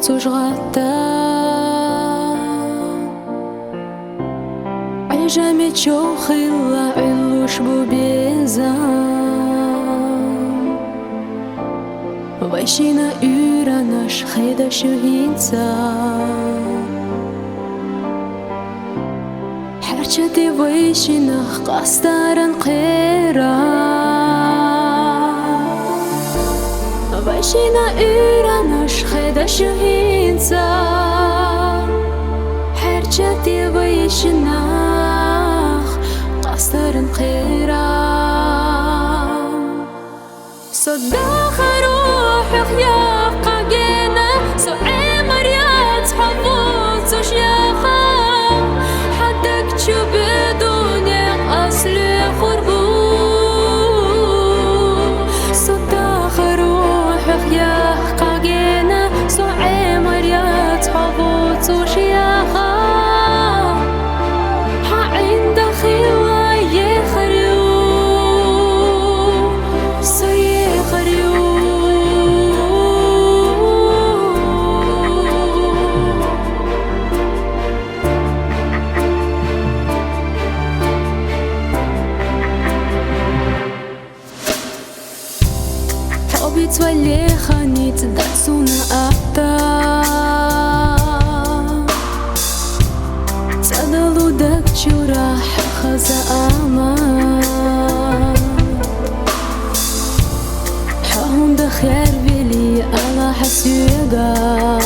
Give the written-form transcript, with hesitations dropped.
تشغلتا عجمي تشوخي الله علوش بوبيزان ويشينا يرانش خيدا شوهينسا حرشتي ويشينا قاستارن قيرا ويشينا يرانش خيدا شوهينسا حرشتي ويشينا قاستارن قيرا صدق روحك يا قاقينا سوعي مريات حبوت وشياخا حدك تشوف دنيا أصلي خربو صدق روحك يا قاقينا سوعي مريات حبوت وشياخا حعند خيوة يخريو تولي خاني تدعسونا أبدا تدلو دك جراح خزا أمان حهم بخير بلي على حسيقا